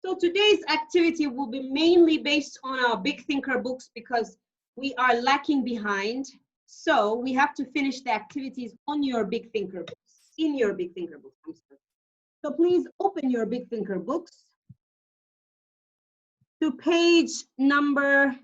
So today's activity will be mainly based on our Big Thinker books because we are lacking behind. So we have to finish the activities on your Big Thinker books, in your Big Thinker books. I'm sorry. So please open your Big Thinker books to page number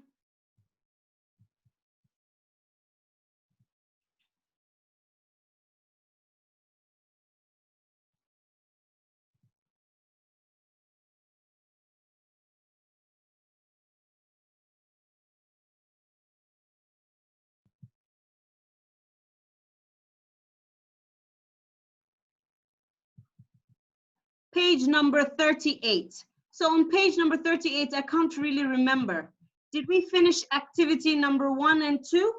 38. So on page number 38, I can't really remember. Did we finish activity number 1 and 2?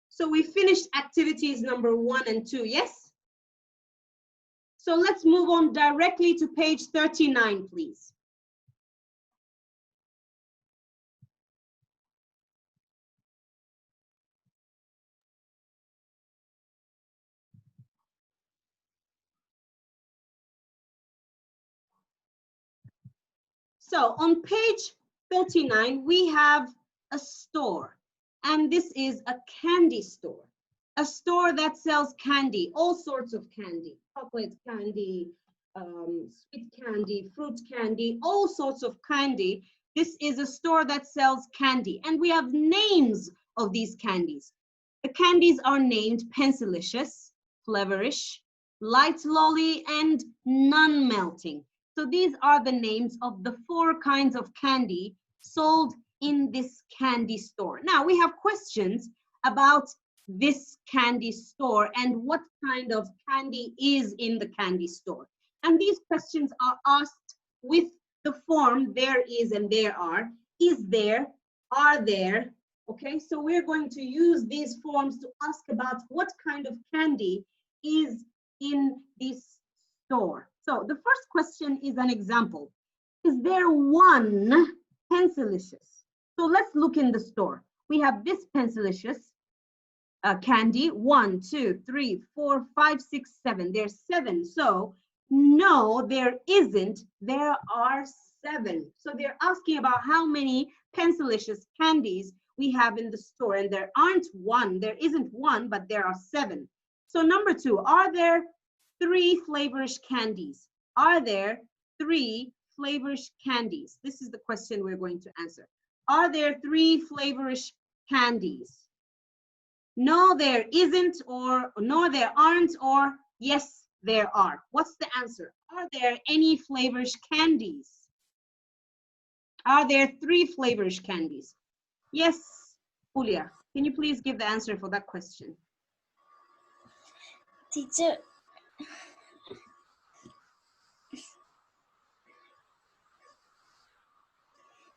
So we finished activities number 1 and 2, yes? So let's move on directly to page 39, please. So on page 39, we have a store, and this is a candy store. A store that sells candy, all sorts of candy, chocolate candy, sweet candy, fruit candy, all sorts of candy. This is a store that sells candy, and we have names of these candies. The candies are named Pencilicious, Flavorish, Light Lolly, and Non-Melting. So these are the names of the 4 kinds of candy sold in this candy store. Now we have questions about this candy store and what kind of candy is in the candy store. And these questions are asked with the form there is and there are, is there, are there. Okay, so we're going to use these forms to ask about what kind of candy is in this store. So the first question is an example. Is there one Pencilicious? So let's look in the store. We have this Pencilicious candy, 1, 2, 3, 4, 5, 6, 7. There's 7. So no, there isn't. There are 7. So they're asking about how many Pencilicious candies we have in the store, and there aren't 1. There isn't 1, but there are 7. So number 2, are there 3 Flavorish candies? Are there 3 Flavorish candies? This is the question we're going to answer. Are there 3 Flavorish candies? No, there isn't, or no, there aren't, or yes, there are. What's the answer? Are there any Flavorish candies? Are there 3 Flavorish candies? Yes, Julia, can you please give the answer for that question?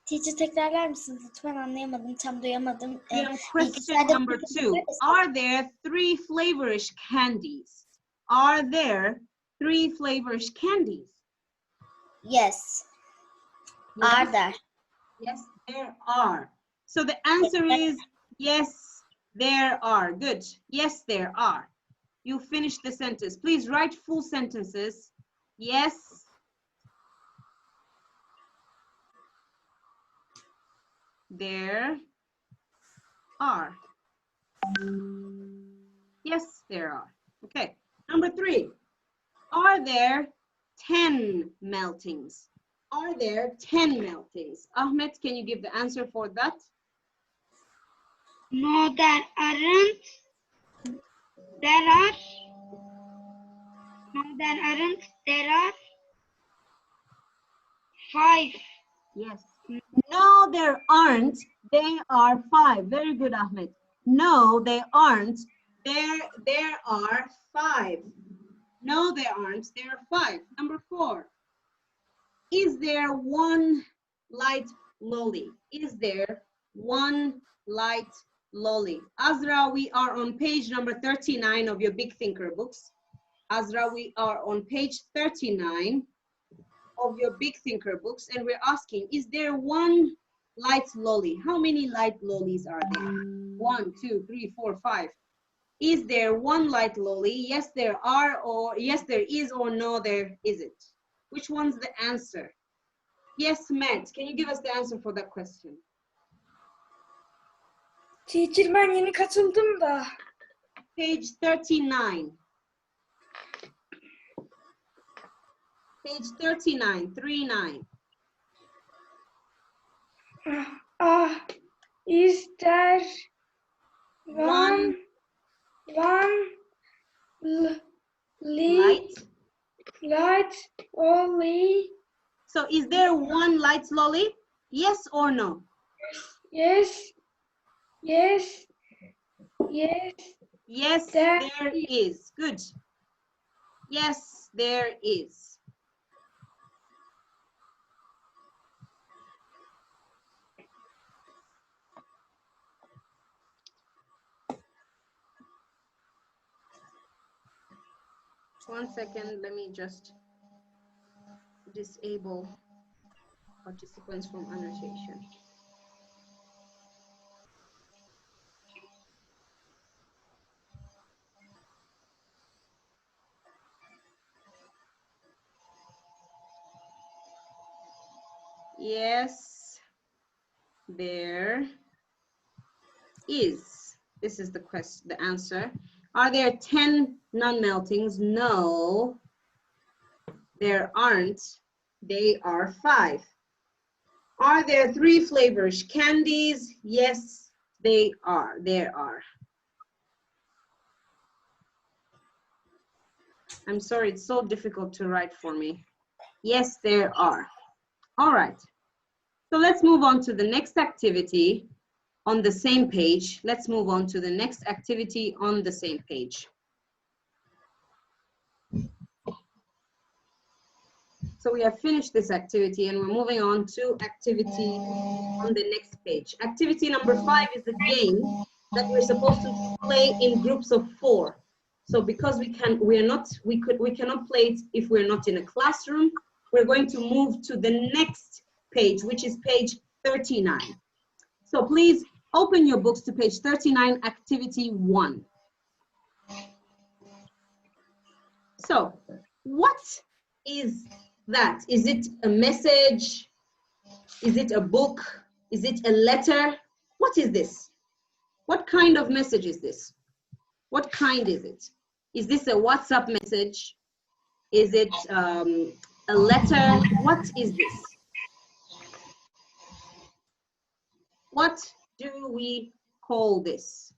Teacher, tekrarlar mısınız lütfen, anlayamadım, tam duyamadım. Question number 2. Are there 3 Flavorish candies? Are there 3 Flavorish candies? Yes. Are there? Yes, there are. So the answer is yes, there are. Good. Yes, there are. You finished the sentence. Please write full sentences. Yes. There are. Yes, there are. Okay. Number 3. Are there 10 meltings? Are there 10 meltings? Ahmed, can you give the answer for that? No, there aren't. There are. No, there aren't. There are 5. Yes. No, there aren't. They are 5. Very good, Ahmed. No, they aren't. There are 5. No, there aren't. There are 5. Number 4. Is there 1 light lolly? Is there 1 light lolly? Azra, we are on page number 39 of your Big Thinker books. Azra, we are on page 39 of your Big Thinker books, and we're asking, is there 1 light lolly? How many light lollies are there? 1, 2, 3, 4, 5. Is there 1 light lolly? Yes, there are, or yes, there is, or no, there isn't. Which one's the answer? Yes, Matt, can you give us the answer for that question? Teacher, ben yeni katıldım da. Page 39. Page 39, 39. Is there One light. light only? So is there one light, Lolly? Yes or no? Yes. Yes, There there is. Good. Yes, there is. One second, let me just disable participants from annotation. Yes, there is. This is the question, the answer. Are there 10 non-meltings? No, there aren't. They are 5. Are there 3 flavors? Candies? Yes, they are. There are. I'm sorry, it's so difficult to write for me. Yes, there are. All right. So let's move on to the next activity on the same page. Let's move on to the next activity on the same page. So we have finished this activity and we're moving on to activity on the next page. Activity number 5 is a game that we're supposed to play in groups of 4. So because we cannot play it if we're not in a classroom, we're going to move to the next page, which is page 39. So please open your books to page 39, activity 1. So what is that? Is it a message? Is it a book? Is it a letter? What is this? What kind of message is this? What kind is it? Is this a WhatsApp message? Is it a letter? What is this? What do we call this?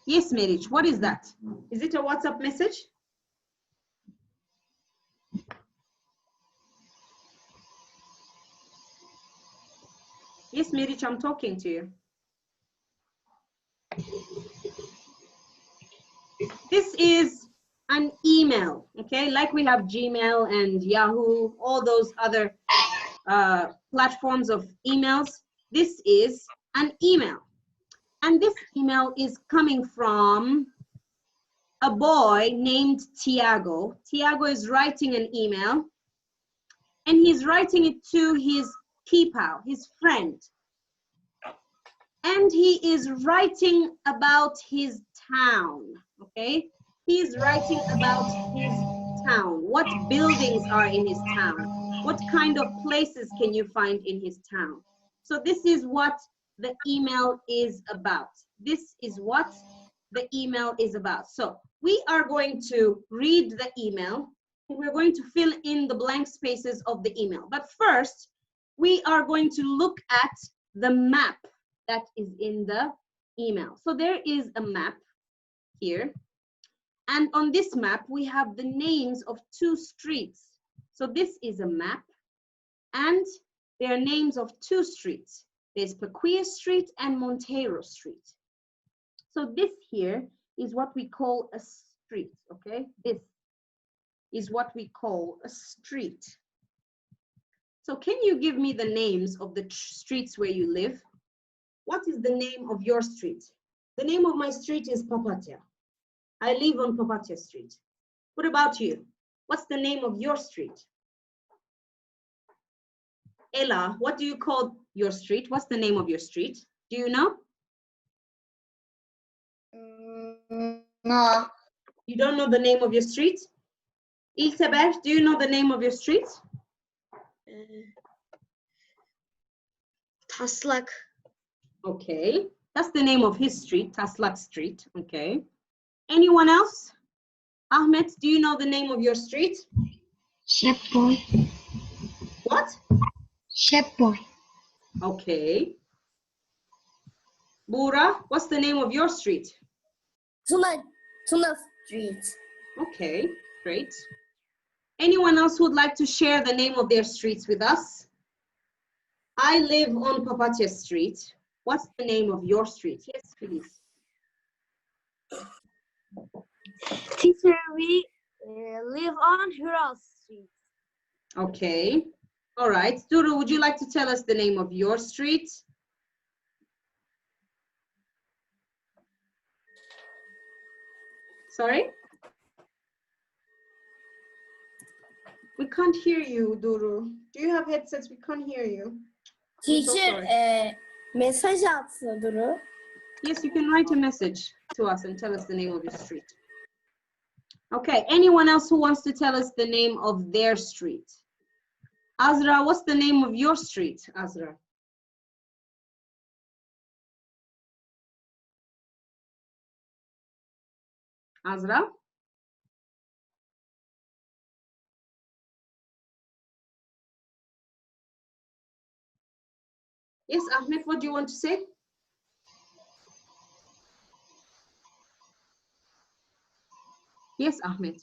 Yes, Meriç, what is that? Is it a WhatsApp message? Yes, Meriç, I'm talking to you. This is an email, okay? Like we have Gmail and Yahoo, all those other platforms of emails. This is an email. And this email is coming from a boy named Tiago. Tiago is writing an email and he's writing it to his pipao, his friend. And he is writing about his town, okay? He's writing about his town. What buildings are in his town? What kind of places can you find in his town? So this is what the email is about. This is what the email is about. So we are going to read the email. We're going to fill in the blank spaces of the email. But first, we are going to look at the map that is in the email. So there is a map here. And on this map, we have the names of 2 streets. So this is a map. And there are names of 2 streets. There's Paquia Street and Monteiro Street. So this here is what we call a street, okay? This is what we call a street. So can you give me the names of the streets where you live? What is the name of your street? The name of my street is Papatya. I live on Papatya Street. What about you? What's the name of your street? Ella, what do you call your street? What's the name of your street? Do you know? No. You don't know the name of your street? İlteber, do you know the name of your street? Taslak. Okay, that's the name of his street, Taslak Street. Okay. Anyone else? Ahmed, do you know the name of your street? Shep boy. What? Shep boy. Okay. Bura, what's the name of your street? Tuna Street. Okay, great. Anyone else who would like to share the name of their streets with us? I live on Papatya Street. What's the name of your street? Yes, please. Teacher, we live on Hural Street. Okay. All right. Duru, would you like to tell us the name of your street? Sorry? We can't hear you, Duru. Do you have headsets? We can't hear you. I'm so sorry. Mesaj atsın Duru. Yes, you can write a message to us and tell us the name of your street. Okay, anyone else who wants to tell us the name of their street? Azra, what's the name of your street, Azra? Azra? Yes, Ahmed, what do you want to say? Yes, Ahmed.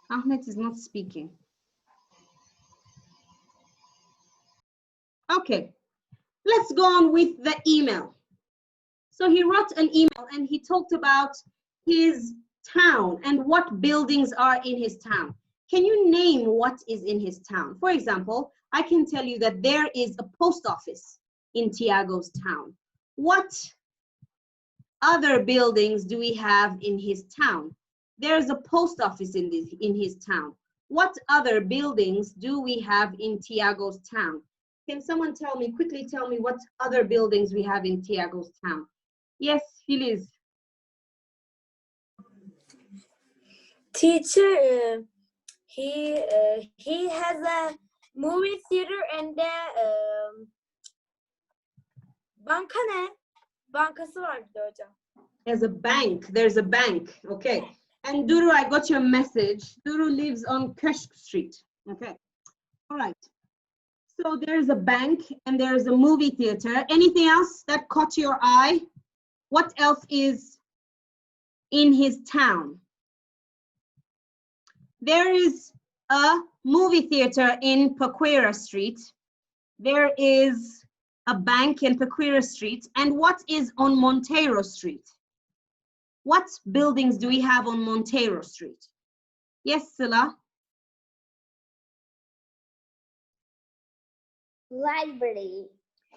Ahmed is not speaking. Okay, let's go on with the email. So he wrote an email and he talked about his town and what buildings are in his town. Can you name what is in his town? For example, I can tell you that there is a post office in Tiago's town. What other buildings do we have in his town? There's a post office in his town. What other buildings do we have in Tiago's town? Can someone quickly tell me what other buildings we have in Tiago's town? Yes, Filiz. Teacher, he has a movie theater and banka ne? Bankası var bir de hocam. There's a bank. There's a bank. Okay. And Duru, I got your message. Duru lives on Köşk Street. Okay. All right. So there's a bank and there's a movie theater. Anything else that caught your eye? What else is in his town? There is a movie theater in Paquera Street. There is a bank in Paquera Street. And what is on Montero Street? What buildings do we have on Montero Street? Yes, Sila? Library.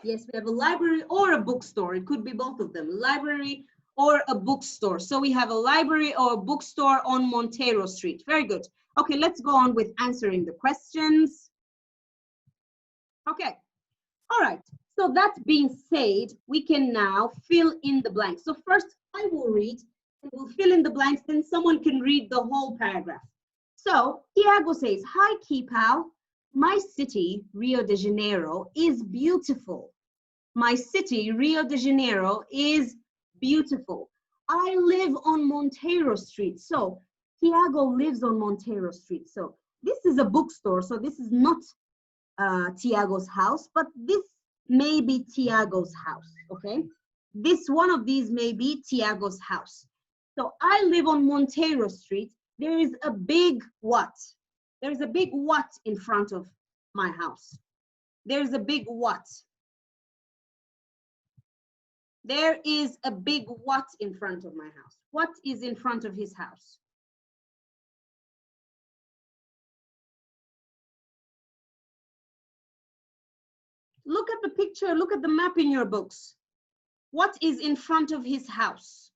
Yes, we have a library or a bookstore. It could be both of them, library or a bookstore. So we have a library or a bookstore on Montero Street. Very good. Okay, let's go on with answering the questions. Okay, all right. So that being said, we can now fill in the blanks. So first I will read and we'll fill in the blanks, then someone can read the whole paragraph. So Tiago says, hi, Kipao. My city, Rio de Janeiro, is beautiful. My city, Rio de Janeiro, is beautiful. I live on Montero Street. So Tiago lives on Montero Street. So this is a bookstore. So this is not Tiago's house, but this may be Tiago's house, okay? This one of these may be Tiago's house. So I live on Montero Street. There is a big what? There's a big what in front of my house. There's a big what? There is a big what in front of my house. What is in front of his house? Look at the picture, look at the map in your books. What is in front of his house?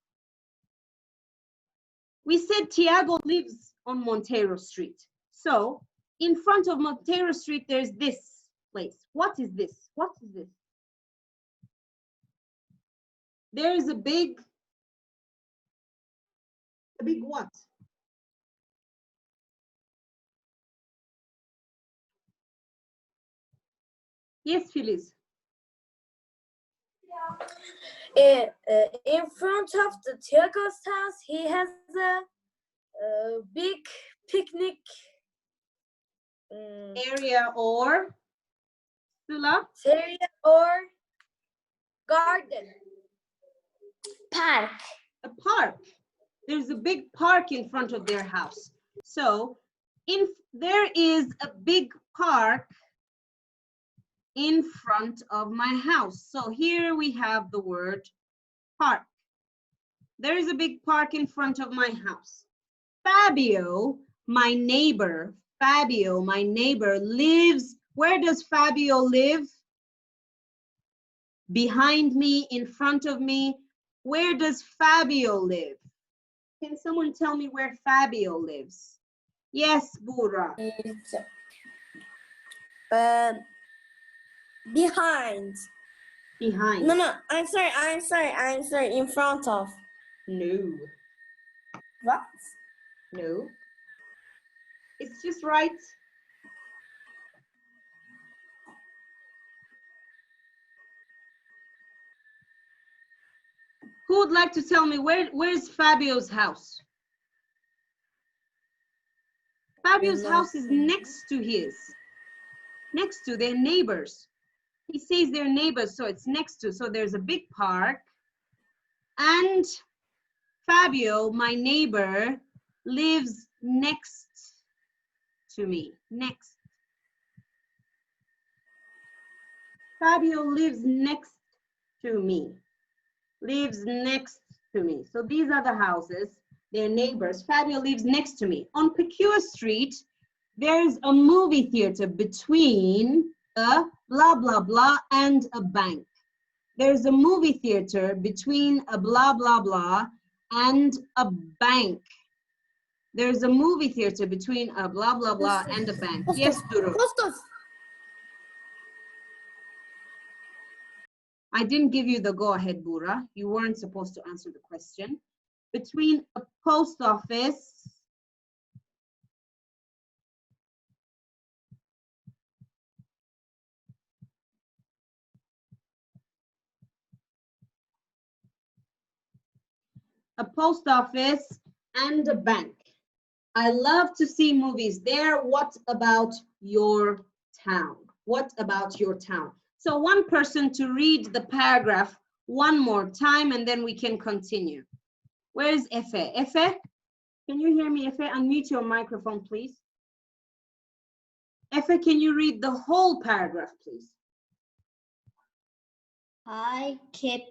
We said Tiago lives on Montero Street. So in front of Montero Street, there's this. place. What is this? What is this? There is a big what? Yes, Filiz. In front of the Tiago's house, he has a big picnic Area or Sula? area or garden. Park. A park. There's a big park in front of their house. So there is a big park in front of my house. So here we have the word park. There is a big park in front of my house. Fabio, my neighbor, lives. Where does Fabio live? Behind me, in front of me. Where does Fabio live? Can someone tell me where Fabio lives? Yes, Bura. It's behind. Behind. No, I'm sorry, in front of. No. What? No. It's just right. Who would like to tell me where's Fabio's house? Fabio's house is next to his. Next to their neighbors. He says they're neighbors, so it's next to. So there's a big park. And Fabio, my neighbor, lives next to me. Next. Fabio lives next to me. Lives next to me. So these are the houses, they're neighbors. Fabio lives next to me. On Pecure Street, there's a movie theater between a blah, blah, blah and a bank. There's a movie theater between a blah, blah, blah and a bank. There's a movie theater between a blah, blah, blah and a bank. Yes, Duru. I didn't give you the go-ahead, Bura. You weren't supposed to answer the question. Between a post office and a bank. I love to see movies there. What about your town? What about your town? So one person to read the paragraph one more time and then we can continue. Where is Efe? Efe, can you hear me? Efe, unmute your microphone, please. Efe, can you read the whole paragraph, please? I keep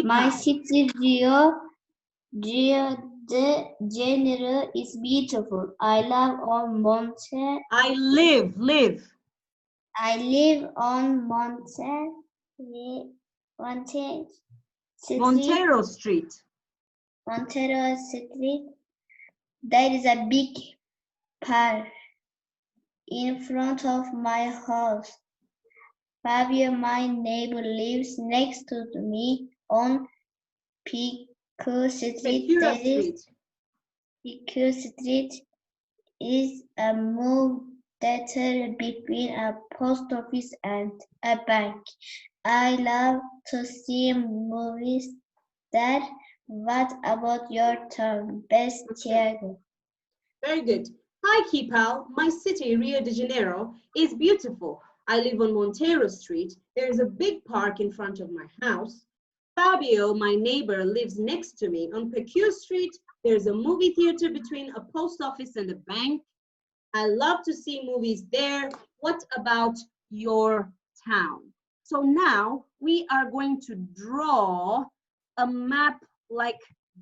my city Rio de Janeiro is beautiful. I live on Monte. I live. I live on Monte Montero Street. Montero Street. There is a big park in front of my house. Fabio, my neighbor, lives next to me on Pecure Street. Pecure Street is a movie theater between a post office and a bank. I love to see movies there. What about your town? Best Tiago. Very good. Hi, Kipal. My city, Rio de Janeiro, is beautiful. I live on Montero Street. There's a big park in front of my house. Fabio, my neighbor, lives next to me. On Pecure Street, there's a movie theater between a post office and a bank. I love to see movies there. What about your town? So now we are going to draw a map like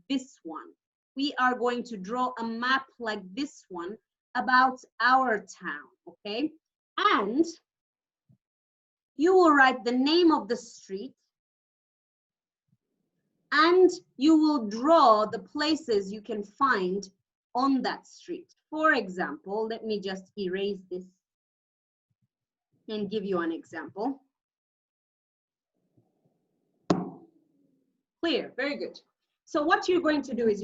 this one. We are going to draw a map like this one about our town, okay? And you will write the name of the street and you will draw the places you can find on that street. For example, let me just erase this and give you an example. Clear, very good. So what you're going to do is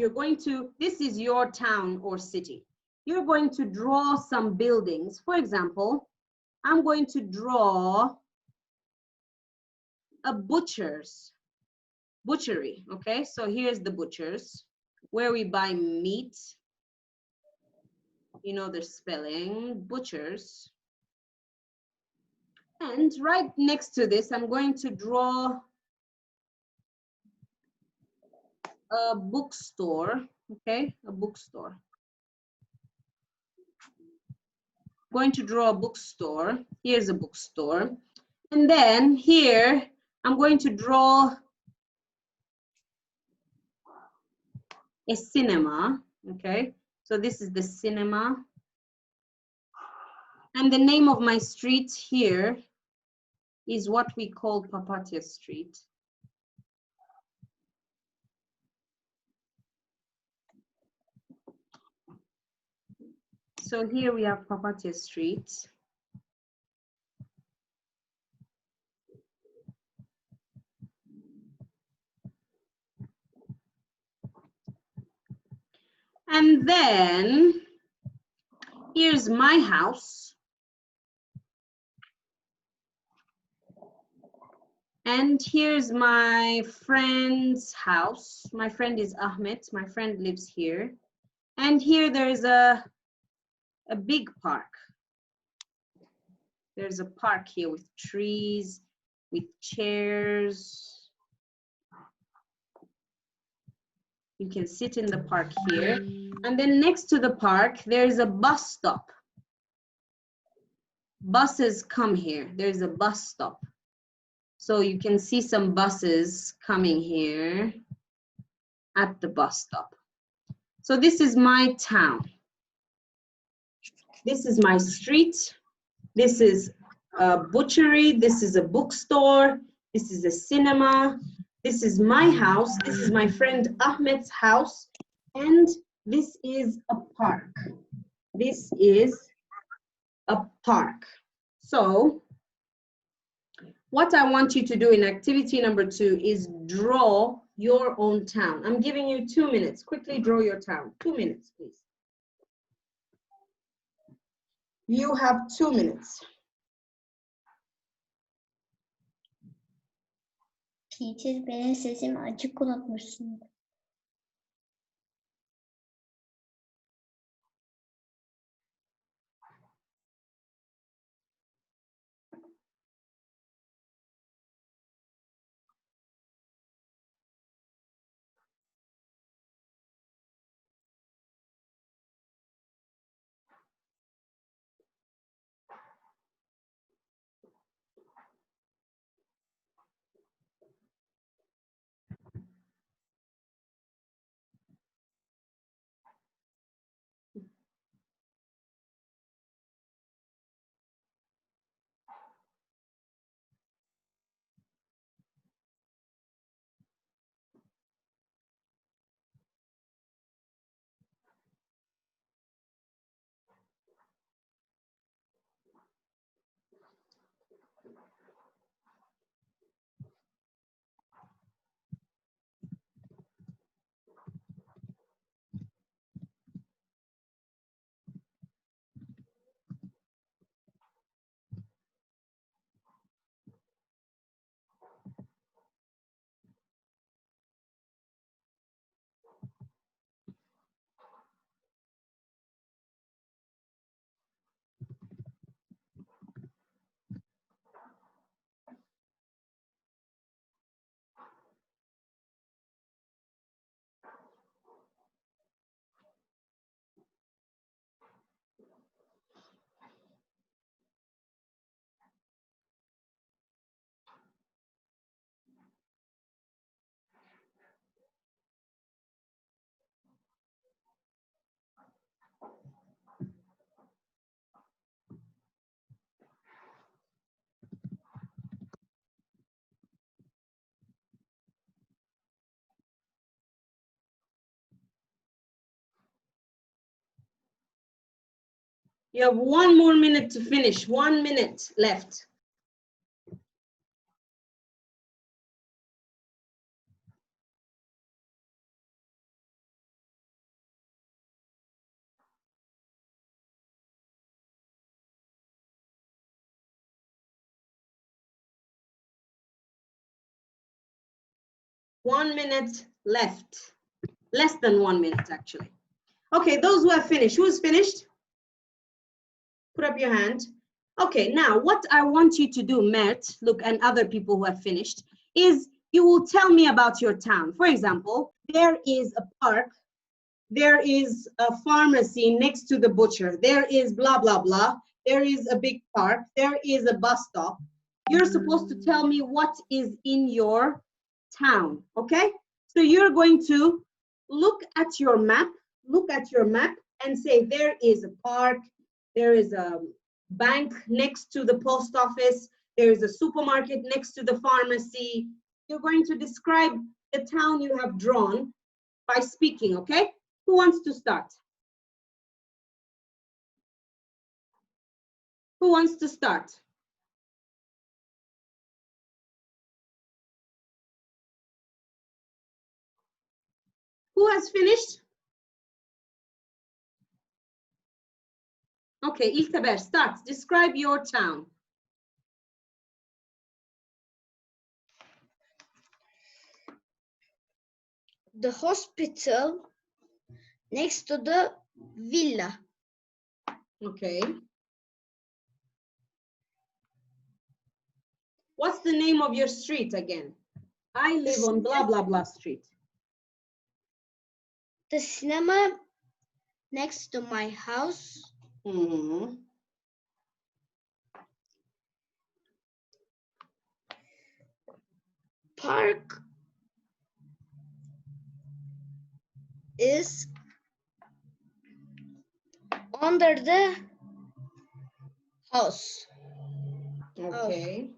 this is your town or city. You're going to draw some buildings. For example, I'm going to draw a butchery, okay? So here's the butchers, where we buy meat. You know the spelling, butchers. And right next to this, I'm going to draw a bookstore, okay? A bookstore. I'm going to draw a bookstore. Here's a bookstore. And then here, I'm going to draw a cinema, okay? So this is the cinema. And the name of my street here is what we call Papatya Street. So here we have Papatya Street. And then here's my house. And here's my friend's house. My friend is Ahmed. My friend lives here. And here there's a big park. There's a park here with trees, with chairs. You can sit in the park here. And then next to the park, there's a bus stop. Buses come here. There's a bus stop. So you can see some buses coming here at the bus stop. So this is my town. This is my street. This is a butchery. This is a bookstore. This is a cinema. This is my house. This is my friend Ahmed's house. And this is a park. This is a park. So what I want you to do in activity number 2 is draw your own town. I'm giving you 2 minutes. Quickly draw your town. 2 minutes, please. You have 2 minutes. Teacher, benim sesim açık unutmuşsun. You have 1 more minute to finish. 1 minute left. One minute left. Less than 1 minute, actually. Okay, those who have finished. Who's finished? Put up your hand. Okay, now what I want you to do, Mert, look, and other people who have finished, is you will tell me about your town. For example, there is a park, there is a pharmacy next to the butcher, there is blah, blah, blah, there is a big park, there is a bus stop. You're supposed to tell me what is in your town, okay? So you're going to look at your map and say there is a park, there is a bank next to the post office, there is a supermarket next to the pharmacy. You're going to describe the town you have drawn by speaking, okay? Who wants to start? Who wants to start? Who has finished? Okay, İlteber, start. Describe your town. The hospital next to the villa. Okay. What's the name of your street again? I live on blah, blah, blah street. The cinema next to my house. Mhm. Park is under the house. Okay.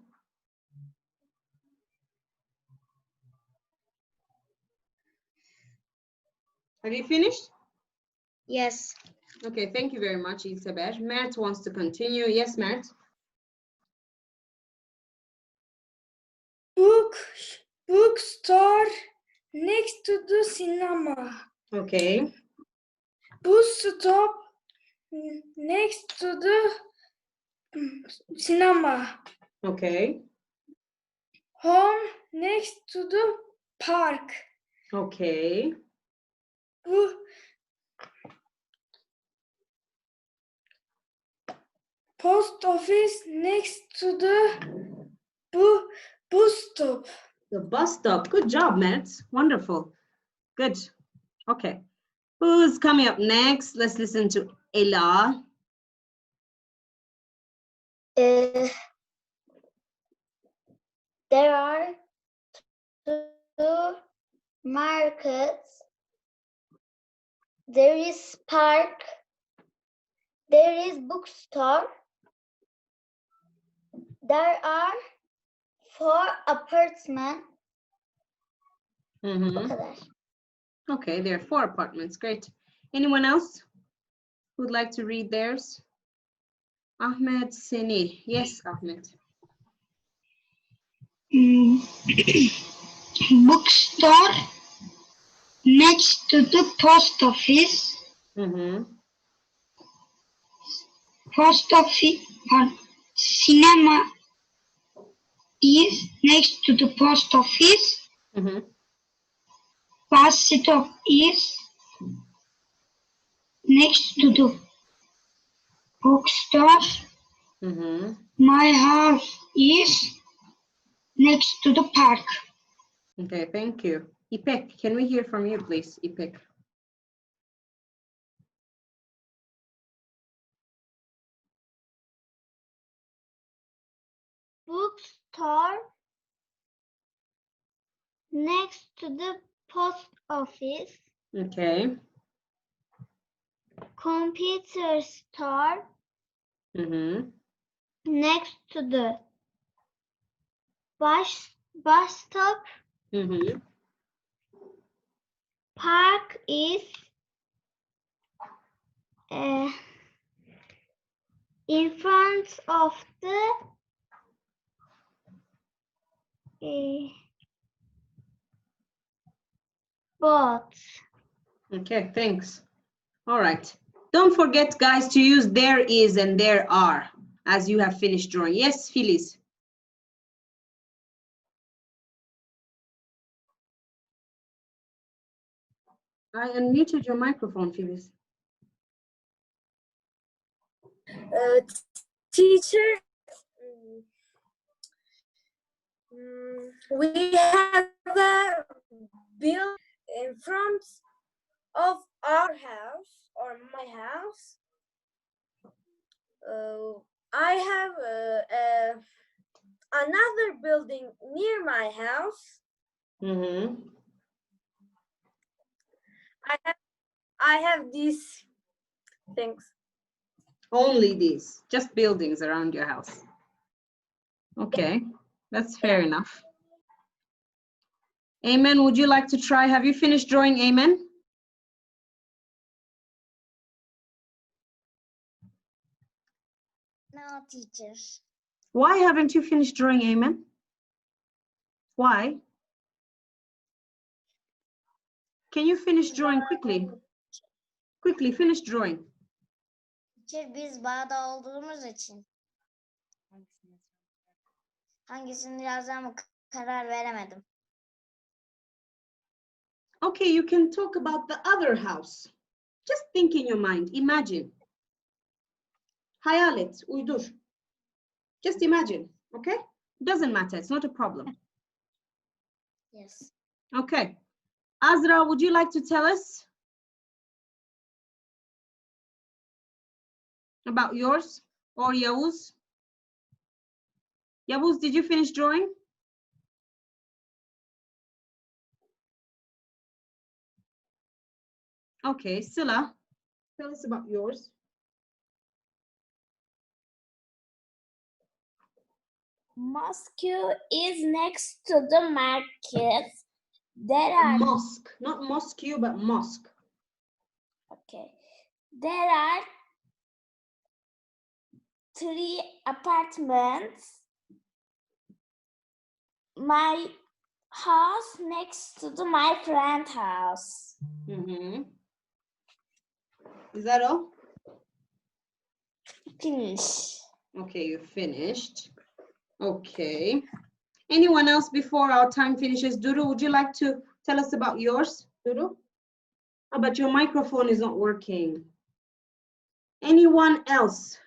Have you finished? Yes. Okay, thank you very much, İlteber. Mert wants to continue. Yes, Mert. Bookstore next to the cinema. Okay. Bus stop next to the cinema. Okay. Home next to the park. Okay. Post office next to the bus stop. The bus stop. Good job, Mert. Wonderful. Good. Okay. Who's coming up next? Let's listen to Ella. There are two markets. There is park. There is bookstore. There are 4 apartments. Bu Mhm. kadar. Okay, there are 4 apartments. Great. Anyone else who'd like to read theirs? Ahmed Seni. Yes, Ahmed. Bookstore next to the post office. Mm-hmm. Post office cinema is next to the post office. Mm-hmm. Bus stop is next to the bookstore. Mm-hmm. My house is next to the park. Okay, thank you. İpek, can we hear from you, please, İpek? Bookstore next to the post office. Okay. Computer store Mm-hmm. next to the bus stop. Mm-hmm. Park is in front of the boat. Okay, thanks. All right. Don't forget, guys, to use there is and there are as you have finished drawing. Yes, Phyllis. I unmuted your microphone, Phyllis. Teacher, we have a bill in front of our house or my house. I have another building near my house. Mm-hmm. I have these things. Only these, just buildings around your house. Okay, that's fair enough. Amen, would you like to try? Have you finished drawing, Amen? No, teacher. Why haven't you finished drawing, Amen? Why? Can you finish drawing quickly? Quickly, finish drawing. Teacher, biz bağda olduğumuz için. Hangisini yazacağımı karar veremedim. Okay, you can talk about the other house. Just think in your mind, imagine. Hayal et, uydur. Just imagine, okay? Doesn't matter, it's not a problem. Yes. Okay. Azra, would you like to tell us about yours or Yavuz? Yavuz, did you finish drawing? Okay, Sila, tell us about yours. Moscow is next to the market. There are Mosque, not Moscow, but mosque. okay. There are 3 apartments. My house next to my friend's house. Mm-hmm. Is that all? Finish. Okay, you finished. Okay. Anyone else before our time finishes? Duru, would you like to tell us about yours? Duru? Oh, but your microphone is not working. Anyone else?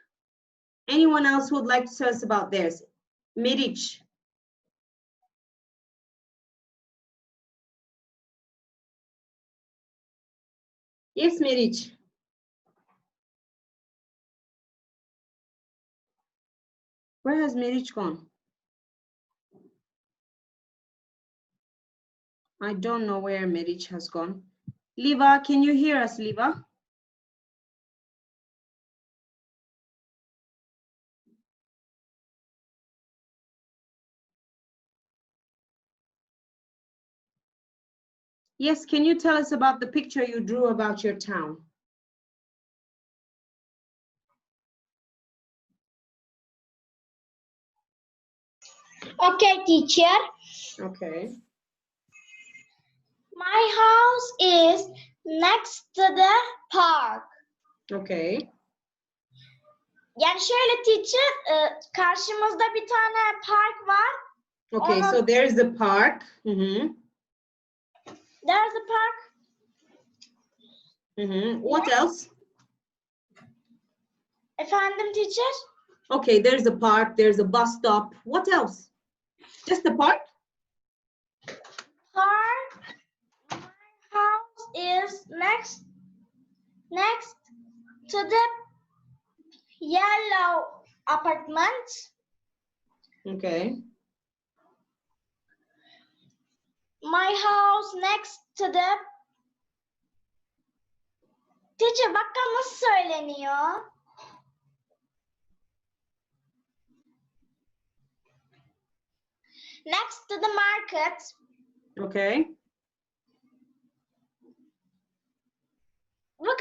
Anyone else who would like to tell us about theirs? Meriç. Yes, Meriç. Where has Meriç gone? I don't know where Meriç has gone. Liva, can you hear us, Liva? Yes, can you tell us about the picture you drew about your town? Okay, teacher. Okay. My house is next to the park. Okay. Yani şöyle teacher, karşımızda bir tane park var. Okay, so there's the park. Mm-hmm. There's a park. Mm-hmm. What else? Efendim teacher? Okay, there's a park, there's a bus stop. What else? Just the park? Park. My house is next to the yellow apartment. Okay. My house next to the teacher, bakkal nasıl söyleniyor? Next to the market. Okay. Look